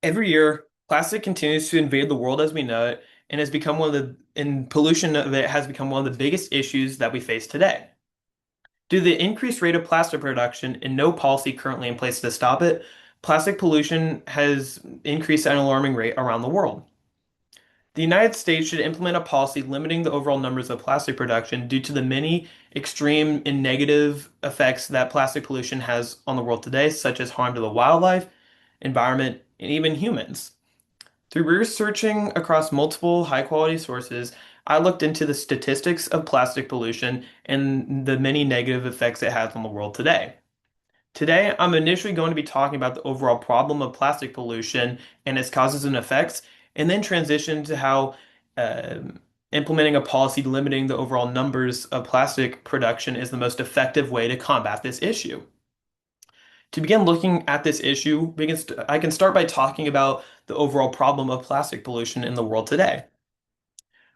Every year, plastic continues to invade the world as we know it, and has become and pollution of it has become one of the biggest issues that we face today. Due to the increased rate of plastic production and no policy currently in place to stop it, plastic pollution has increased at an alarming rate around the world. The United States should implement a policy limiting the overall numbers of plastic production due to the many extreme and negative effects that plastic pollution has on the world today, such as harm to the wildlife, environment, and even humans. Through researching across multiple high quality sources, I looked into the statistics of plastic pollution and the many negative effects it has on the world today. Today, I'm initially going to be talking about the overall problem of plastic pollution and its causes and effects, and then transition to how uh, implementing a policy limiting the overall numbers of plastic production is the most effective way to combat this issue. To begin looking at this issue, I can start by talking about the overall problem of plastic pollution in the world today.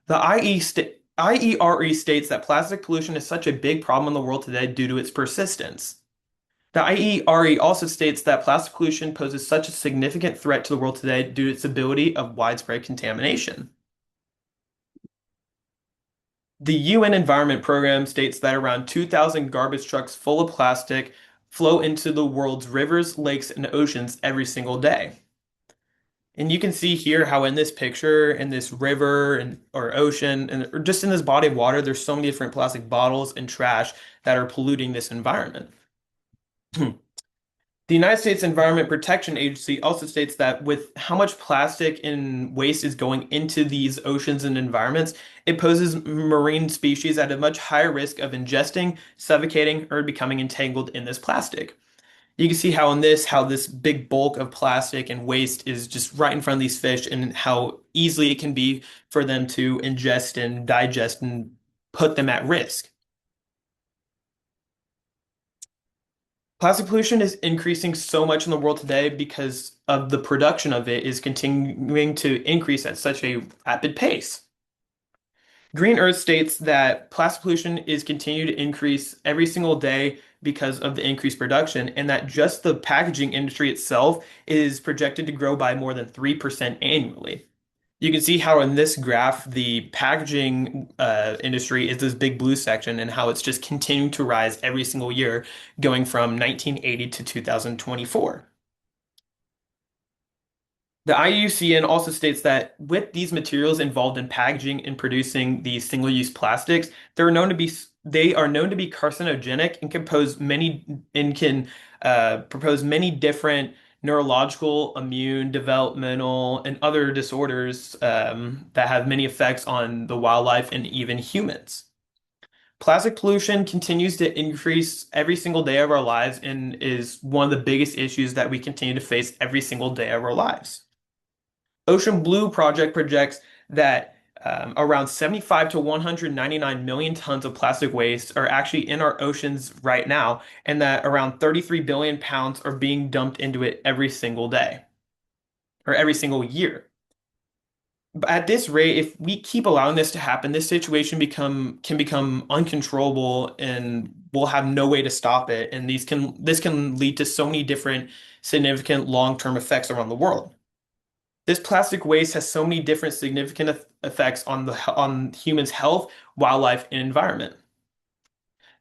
The IERE states that plastic pollution is such a big problem in the world today due to its persistence. The IERE also states that plastic pollution poses such a significant threat to the world today due to its ability of widespread contamination. The UN Environment Program states that around 2,000 garbage trucks full of plastic flow into the world's rivers, lakes, and oceans every single day. And you can see here how in this picture, in this river and or ocean, and or just in this body of water, there's so many different plastic bottles and trash that are polluting this environment. The United States Environment Protection Agency also states that with how much plastic and waste is going into these oceans and environments, it poses marine species at a much higher risk of ingesting, suffocating, or becoming entangled in this plastic. You can see how this big bulk of plastic and waste is just right in front of these fish and how easily it can be for them to ingest and digest and put them at risk. Plastic pollution is increasing so much in the world today because of the production of it is continuing to increase at such a rapid pace. Green Earth states that plastic pollution is continuing to increase every single day because of the increased production, and that just the packaging industry itself is projected to grow by more than 3% annually. You can see how in this graph, the packaging industry is this big blue section and how it's just continuing to rise every single year, going from 1980 to 2024. The IUCN also states that with these materials involved in packaging and producing these single-use plastics, they are known to be carcinogenic and can propose many different neurological, immune, developmental, and other disorders that have many effects on the wildlife and even humans. Plastic pollution continues to increase every single day of our lives and is one of the biggest issues that we continue to face every single day of our lives. Ocean Blue Project projects that around 75 to 199 million tons of plastic waste are actually in our oceans right now, and that around 33 billion pounds are being dumped into it every single day or every single year. But at this rate, if we keep allowing this to happen, this situation can become uncontrollable, and we'll have no way to stop it. And this can lead to so many different significant long-term effects around the world. This plastic waste has so many different significant effects on humans' health, wildlife, and environment.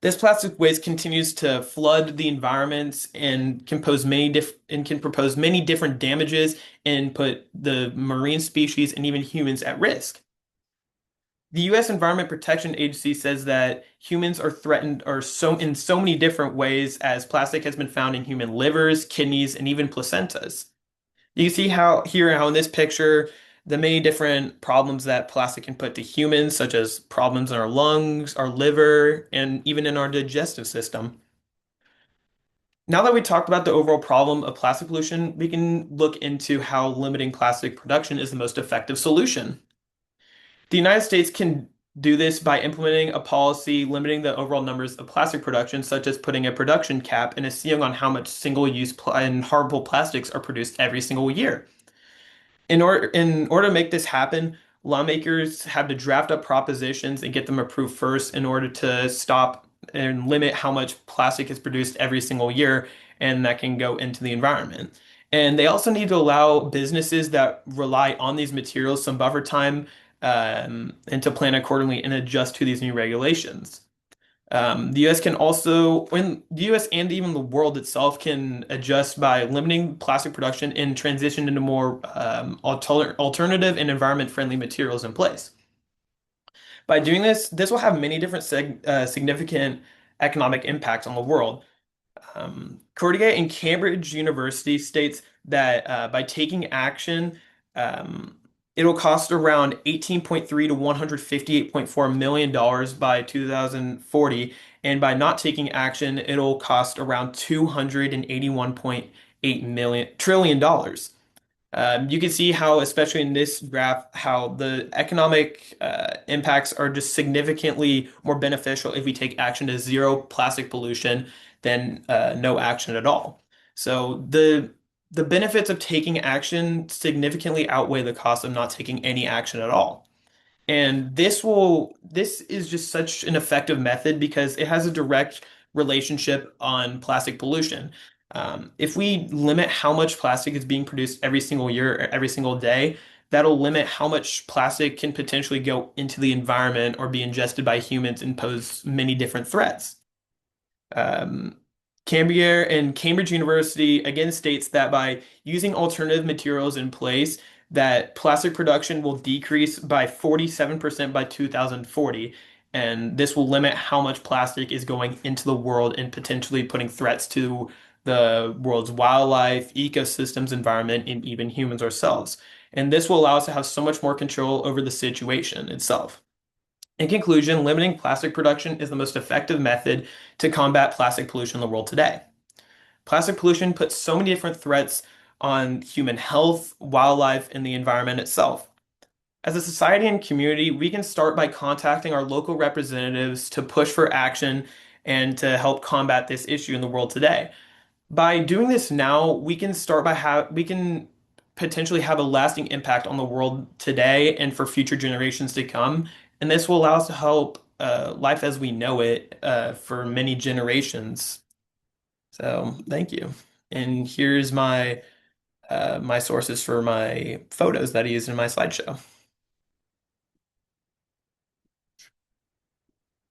This plastic waste continues to flood the environments and can propose many different damages and put the marine species and even humans at risk. The U.S. Environment Protection Agency says that humans are threatened or so in so many different ways as plastic has been found in human livers, kidneys, and even placentas. You can see how in this picture the many different problems that plastic can put to humans, such as problems in our lungs, our liver, and even in our digestive system. Now that we talked about the overall problem of plastic pollution, we can look into how limiting plastic production is the most effective solution. The United States can do this by implementing a policy limiting the overall numbers of plastic production, such as putting a production cap and a ceiling on how much single-use and harmful plastics are produced every single year. In order to make this happen, lawmakers have to draft up propositions and get them approved first in order to stop and limit how much plastic is produced every single year, and that can go into the environment. And they also need to allow businesses that rely on these materials some buffer time and to plan accordingly and adjust to these new regulations. The US can also, when the US and even the world itself can adjust by limiting plastic production and transition into more alternative and environment-friendly materials in place. By doing this, this will have many different significant economic impacts on the world. Cordigate in Cambridge University states that by taking action, um, it'll cost around 18.3 to $158.4 million by 2040, and by not taking action, it'll cost around 281.8 million trillion dollars. You can see how, especially in this graph, how the economic impacts are just significantly more beneficial if we take action to zero plastic pollution than no action at all. So the benefits of taking action significantly outweigh the cost of not taking any action at all. And this is just such an effective method because it has a direct relationship on plastic pollution. If we limit how much plastic is being produced every single year or every single day, that'll limit how much plastic can potentially go into the environment or be ingested by humans and pose many different threats. Um, Cambridge University again states that by using alternative materials in place, that plastic production will decrease by 47% by 2040, and this will limit how much plastic is going into the world and potentially putting threats to the world's wildlife, ecosystems, environment, and even humans ourselves. And this will allow us to have so much more control over the situation itself. In conclusion, limiting plastic production is the most effective method to combat plastic pollution in the world today. Plastic pollution puts so many different threats on human health, wildlife, and the environment itself. As a society and community, we can start by contacting our local representatives to push for action and to help combat this issue in the world today. By doing this now, we can start by we can potentially have a lasting impact on the world today and for future generations to come. And this will allow us to help life as we know it for many generations. So thank you. And here's my my sources for my photos that I used in my slideshow.